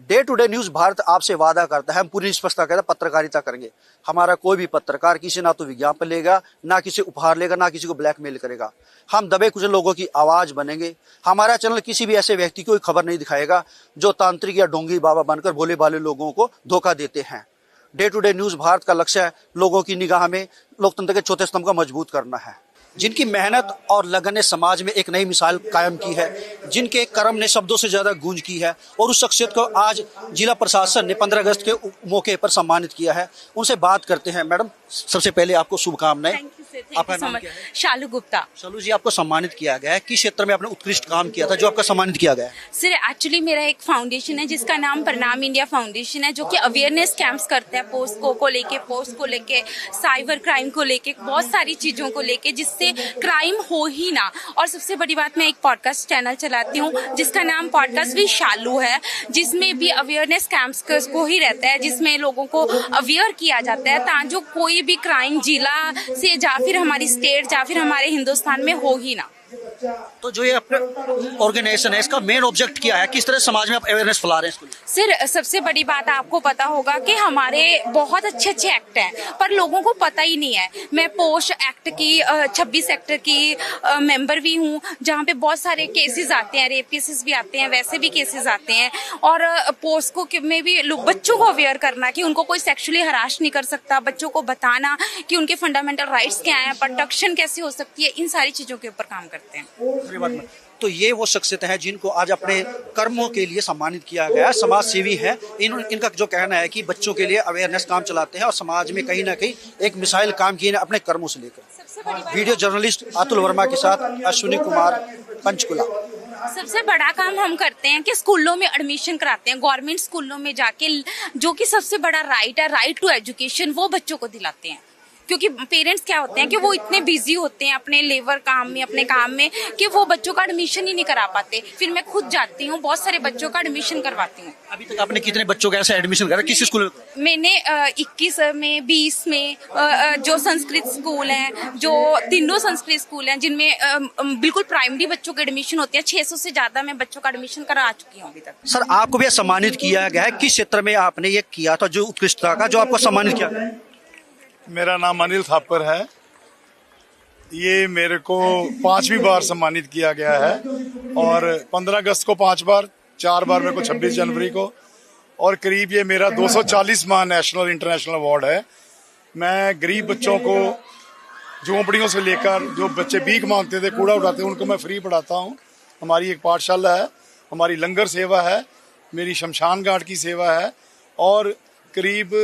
Day to day news Bharat आपसे वादा करता है, हम पूरी निष्पक्षता के साथ पत्रकारिता करेंगे। हमारा कोई भी पत्रकार किसी ना तो विज्ञापन लेगा, ना किसी उपहार लेगा, ना किसी को ब्लैकमेल करेगा। हम दबे कुचले लोगों की आवाज बनेंगे। हमारा चैनल किसी भी ऐसे व्यक्ति को खबर नहीं दिखाएगा जो तांत्रिक या डोंगी बाबा बनकर भोले भाले लोगों को धोखा देते हैं। Day to day news Bharat का लक्ष्य है लोगों की निगाह में लोकतंत्र के चौथे स्तंभ को मजबूत करना है। जिनकी मेहनत और लगन ने समाज में एक नई मिसाल कायम की है, जिनके कर्म ने शब्दों से ज्यादा गूंज की है, और उस शख्सियत को आज जिला प्रशासन ने 15 अगस्त के मौके पर सम्मानित किया है। उनसे बात करते हैं। मैडम, सबसे पहले आपको शुभकामनाएं। आपका नाम क्या है? शालू गुप्ता। शालू जी, आपको सम्मानित किया गया है। किस क्षेत्र में आपने उत्कृष्ट काम किया था जो आपका सम्मानित किया गया है? सर, एक्चुअली मेरा एक फाउंडेशन है जिसका नाम प्रणाम इंडिया फाउंडेशन है, जो कि अवेयरनेस कैंप्स करते हैं पोस्को को लेके, साइबर क्राइम को लेके, बहुत सारी चीजों को लेके, जिससे क्राइम हो ही ना। और सबसे बड़ी बात, मैं एक पॉडकास्ट चैनल चलाती हूँ जिसका नाम पॉडकास्ट भी शालू है, जिसमें भी अवेयरनेस कैंप्स को ही रहता है, जिसमें लोगों को अवेयर किया जाता है ताकि कोई भी क्राइम जिला से या फिर हमारी स्टेट या फिर हमारे हिंदुस्तान में हो ही ना। तो जो ये अपने ऑर्गेनाइजेशन है, इसका मेन ऑब्जेक्ट क्या है? किस तरह समाज में आप अवेयरनेस फैला रहे हैं इसको? सर, सबसे बड़ी बात आपको पता होगा कि हमारे बहुत अच्छे एक्ट हैं, पर लोगों को पता ही नहीं है। मैं पोस्ट एक्ट की 26 एक्ट की मेंबर भी हूँ, जहाँ पे बहुत सारे केसेस आते हैं, रेप केसेस भी आते हैं, वैसे भी केसेस आते हैं। और पोस्को में भी बच्चों को अवेयर करना कि उनको कोई सेक्सुअली हरास नहीं कर सकता, बच्चों को बताना कि उनके फंडामेंटल राइट्स क्या हैं, प्रोटेक्शन कैसे हो सकती है, इन सारी चीजों के ऊपर काम करते हैं। तो ये वो शख्सियत है जिनको आज अपने कर्मों के लिए सम्मानित किया गया। समाज सेवी है। इनका जो कहना है कि बच्चों के लिए अवेयरनेस काम चलाते हैं और समाज में कहीं ना कहीं एक मिसाइल काम किए हैं अपने कर्मों से लेकर। वीडियो जर्नलिस्ट अतुल वर्मा के साथ अश्विनी कुमार, पंचकुला। सबसे बड़ा काम हम करते हैं कि स्कूलों में एडमिशन कराते हैं, गवर्नमेंट स्कूलों में जाके, जो कि सबसे बड़ा राइट है, राइट टू एजुकेशन, वो बच्चों को दिलाते हैं। क्योंकि पेरेंट्स क्या होते हैं कि वो इतने बिजी होते हैं अपने लेबर काम में, अपने काम में, कि वो बच्चों का एडमिशन ही नहीं करा पाते। फिर मैं खुद जाती हूँ, बहुत सारे बच्चों का एडमिशन करवाती हूँ। अभी तक आपने कितने बच्चों का ऐसा एडमिशन करा? किस स्कूल में? मैंने 21 में, 20 में, जो संस्कृत स्कूल हैं, जो तीनों संस्कृत स्कूल हैं, जिनमें बिल्कुल प्राइमरी बच्चों के एडमिशन होते हैं, 600 से ज्यादा मैं बच्चों का एडमिशन करा चुकी हूँ अभी तक। सर, आपको भी सम्मानित किया गया है। किस क्षेत्र में आपने ये किया था जो उत्कृष्टता का, जो आपको सम्मानित किया गया? मेरा नाम अनिल थापर है। ये मेरे को 5वीं बार सम्मानित किया गया है, और 15 अगस्त को 5 बार, 4 बार मेरे को 26 जनवरी को, और करीब ये मेरा 240वां नेशनल इंटरनेशनल अवार्ड है। मैं गरीब बच्चों को झोंपड़ियों से लेकर, जो बच्चे भीख मांगते थे, कूड़ा उठाते थे, उनको मैं फ्री पढ़ाता हूँ। हमारी एक पाठशाला है, हमारी लंगर सेवा है, मेरी शमशान घाट की सेवा है, और करीब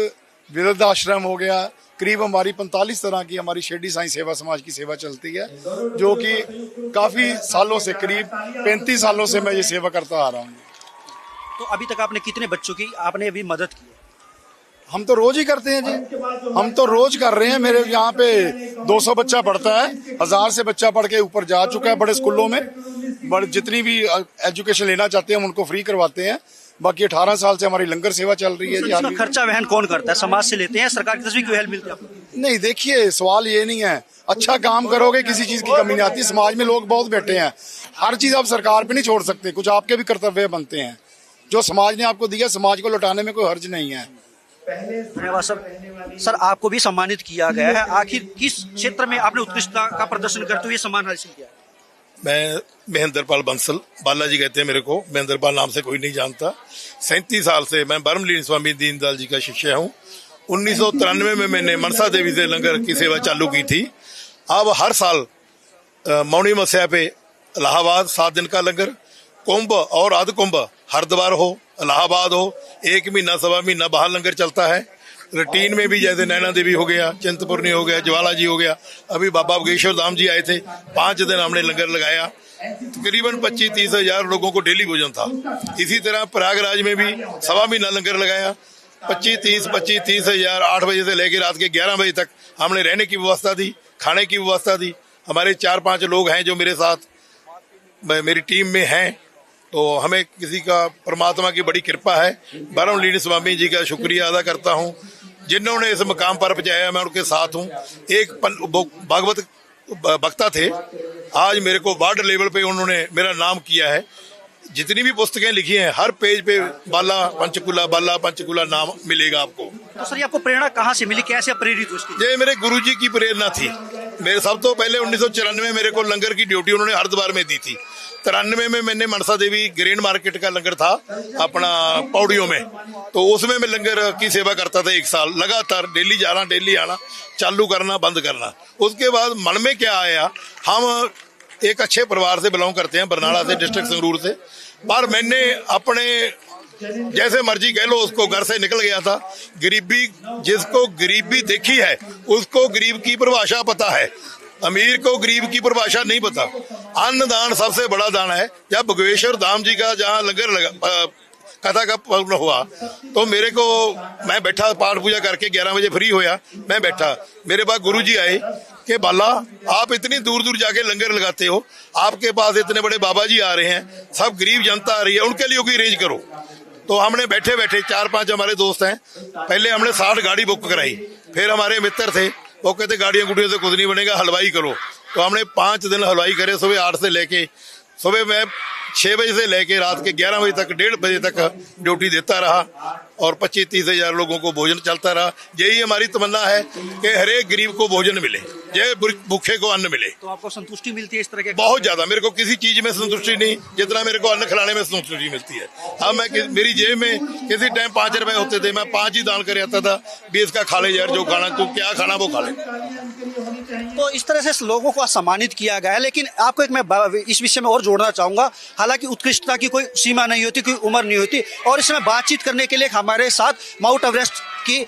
वृद्धाश्रम हो गया। करीब हमारी 45 तरह की हमारी शिरडी साईं सेवा समाज की सेवा चलती है, जो कि काफी सालों से, करीब 35 सालों से मैं ये सेवा करता आ रहा हूँ। तो अभी तक आपने कितने बच्चों की आपने अभी मदद की? हम तो रोज ही करते हैं जी, हम तो रोज कर रहे हैं। मेरे यहाँ पे 200 बच्चा पढ़ता है, 1000 से बच्चा पढ़ के ऊपर जा चुका है बड़े स्कूलों में। बड़े जितनी भी एजुकेशन लेना चाहते हैं हम उनको फ्री करवाते हैं। बाकी 18 साल से हमारी लंगर सेवा चल रही है जी। इसका खर्चा वहन कौन करता है? समाज से लेते हैं? सरकार की तरफ से कोई हेल्प मिलती है आपको? नहीं, देखिए, सवाल ये नहीं है। अच्छा काम करोगे, किसी चीज की कमी नहीं आती। समाज में लोग बहुत बैठे हैं, हर चीज आप सरकार पे नहीं छोड़ सकते, कुछ आपके भी कर्तव्य बनते हैं। जो समाज ने आपको दिया, समाज को लौटाने में कोई हर्ज नहीं है। धन्यवाद सर। सर, आपको भी सम्मानित किया गया है। आखिर किस क्षेत्र में आपने उत्कृष्टता का प्रदर्शन करते हुए सम्मान हासिल किया? मैं महेंद्रपाल बंसल, बालाजी कहते हैं मेरे को, महेंद्रपाल नाम से कोई नहीं जानता। 37 साल से मैं ब्रह्मलीन स्वामी दीनदयाल जी का शिष्य हूँ। 1993 में मैंने मनसा देवी से लंगर की सेवा चालू की थी। अब हर साल मौनी मस्या पे इलाहाबाद 7 दिन का लंगर, कुंभ और अर्ध कुंभ हरिद्वार हो, इलाहाबाद हो, 1 महीना, 1.25 महीना बाहर लंगर चलता है। रूटीन में भी जैसे नैना देवी हो गया, चिंतपूर्णी हो गया, ज्वाला जी हो गया, अभी बाबा बगेश्वर धाम जी आए थे, 5 दिन हमने लंगर लगाया। तकरीबन 25-30 हजार लोगों को डेली भोजन था। इसी तरह प्रयागराज में भी 1.25 महीना लंगर लगाया। 25-30 हजार, 8 बजे से लेकर रात के 11 बजे तक हमने रहने की व्यवस्था दी, खाने की व्यवस्था दी। हमारे 4-5 लोग हैं जो मेरे साथ मेरी टीम में हैं, तो हमें किसी का, परमात्मा की बड़ी कृपा है। ब्रह्मलीन स्वामी जी का शुक्रिया अदा करता हूँ जिन्होंने इस मकाम पर पहुंचाया। मैं उनके साथ हूँ। एक भागवत वक्ता थे, आज मेरे को वार्ड लेवल पे उन्होंने मेरा नाम किया है। जितनी भी पुस्तकें लिखी हैं हर पेज पे बाला पंचकूला नाम मिलेगा आपको। तो सर ये आपको प्रेरणा कहाँ से मिली, कैसे आप प्रेरित हुए इसकी? ये मेरे गुरुजी की प्रेरणा थी। मेरे सब तो पहले 1994 में मेरे को लंगर की ड्यूटी उन्होंने हरिद्वार में दी थी। 93 में मैंने मनसा देवी ग्रेन मार्केट का लंगर था अपना पौड़ियों में, तो उसमें मैं लंगर की सेवा करता था 1 साल लगातार, डेली जाना डेली आना, चालू करना बंद करना। उसके बाद मन में क्या आया, हम एक अच्छे परिवार से बिलोंग करते हैं, बरनाला से, डिस्ट्रिक्ट संगरूर से, पर मैंने अपने जैसे मर्जी कह लो उसको घर से निकल गया था। गरीबी, जिसको गरीबी देखी है उसको गरीब की परिभाषा पता है, अमीर को गरीब की परिभाषा नहीं पता। अन्न दान सबसे बड़ा दान है। जब बगवेश्वर धाम जी का जहाँ लंगर लगा कथा का पूर्ण हुआ तो मेरे को, मैं बैठा पाठ पूजा करके 11 बजे फ्री होया, मैं बैठा, मेरे पास गुरुजी आए कि बाला आप इतनी दूर दूर जाके लंगर लगाते हो, आपके पास इतने बड़े बाबा जी आ रहे हैं, सब गरीब जनता आ रही है, उनके लिए कोई अरेंज करो। तो हमने बैठे बैठे 4-5 हमारे दोस्त हैं, पहले हमने 60 गाड़ी बुक कराई, फिर हमारे मित्र थे वो कहते गाड़ियां गुड़ियों से कुछ नहीं बनेगा, हलवाई करो। तो हमने 5 दिन हलवाई करे, सुबह 8 से लेके सुबह मैं 6 बजे से लेके रात के 11 बजे तक, 1:30 बजे तक ड्यूटी देता रहा और 25-30 हजार लोगों को भोजन चलता रहा। यही हमारी तमन्ना है कि हर एक गरीब को भोजन मिले, ये भूखे को अन्न मिले। तो आपको संतुष्टि मिलती है इस तरह के? बहुत ज्यादा, मेरे को किसी चीज में संतुष्टि नहीं जितना मेरे को अन्न खिलाने में संतुष्टि मिलती है। अब मैं मेरी जेब में किसी टाइम 5 रुपए होते थे, मैं 5 ही दान कर आता था, 20 का खा ले यार, जो खाना तू क्या खाना वो खा ले। तो इस तरह से लोगों को सम्मानित किया गया है। लेकिन आपको एक मैं इस विषय में और जोड़ना चाहूंगा, हालांकि उत्कृष्टता की कोई सीमा नहीं होती, कोई उम्र नहीं होती, और इसमें बातचीत करने के लिए हमारे साथ माउंट एवरेस्ट की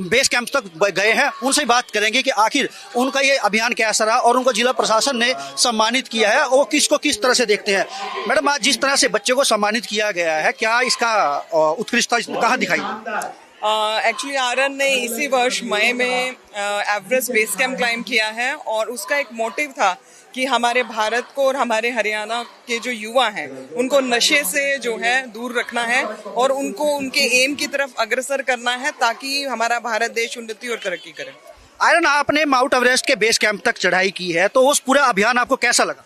बेस कैंप तक गए हैं, उनसे बात करेंगे कि आखिर उनका ये अभियान कैसा रहा और उनको जिला प्रशासन ने सम्मानित किया है और किसको किस तरह से देखते हैं। मैडम, आज जिस तरह से बच्चे को सम्मानित किया गया है, क्या इसका उत्कृष्टता कहाँ दिखाई? एक्चुअली आरएन ने इसी वर्ष मई में एवरेस्ट बेस कैंप क्लाइम किया है और उसका एक मोटिव था कि हमारे भारत को और हमारे हरियाणा के जो युवा हैं उनको नशे से जो है दूर रखना है और उनको उनके एम की तरफ अग्रसर करना है ताकि हमारा भारत देश उन्नति और तरक्की करे। आयरन, आपने माउंट एवरेस्ट के बेस कैंप तक चढ़ाई की है, तो उस पूरा अभियान आपको कैसा लगा?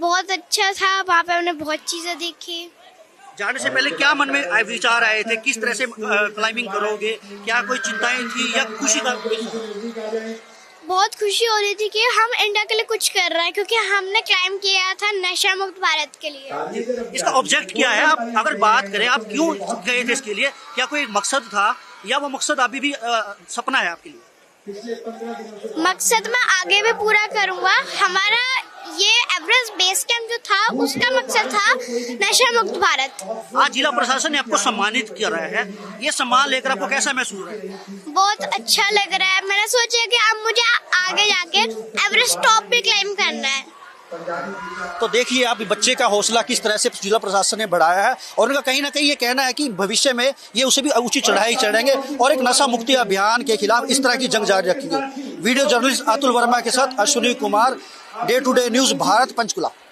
बहुत अच्छा था, वहाँ पे हमने बहुत चीजें देखी। जाने से पहले क्या मन में विचार आए थे, किस तरह से क्लाइंबिंग करोगे, क्या कोई चिंताएं थी या खुशी का? बहुत खुशी हो रही थी कि हम इंडिया के लिए कुछ कर रहे हैं, क्योंकि हमने क्लाइम किया था नशा मुक्त भारत के लिए। इसका ऑब्जेक्ट क्या है? आप अगर बात करें, आप क्यों गए थे इसके लिए? क्या कोई मकसद था या वो मकसद अभी भी सपना है आपके लिए? मकसद मैं आगे भी पूरा करूंगा। हमारा ये एवरेस्ट बेस कैंप जो था उसका मकसद था नशा मुक्त भारत। आज जिला प्रशासन ने आपको सम्मानित किया है, ये सम्मान लेकर आपको कैसा महसूस हो रहा है? बहुत अच्छा लग रहा है। मैंने सोचा कि अब मुझे आगे जाके एवरेस्ट टॉप पे क्लाइम करना है। तो देखिए आप बच्चे का हौसला किस तरह से जिला प्रशासन ने बढ़ाया है और उनका कहीं ना कहीं ये कहना है कि भविष्य में ये उसे भी ऊंची चढ़ाई चढ़ेंगे और एक नशा मुक्ति अभियान के खिलाफ इस तरह की जंग जारी रखेंगे। वीडियो जर्नलिस्ट अतुल वर्मा के साथ Ashwini Kumar, day to day news, Bharat, Panchkula.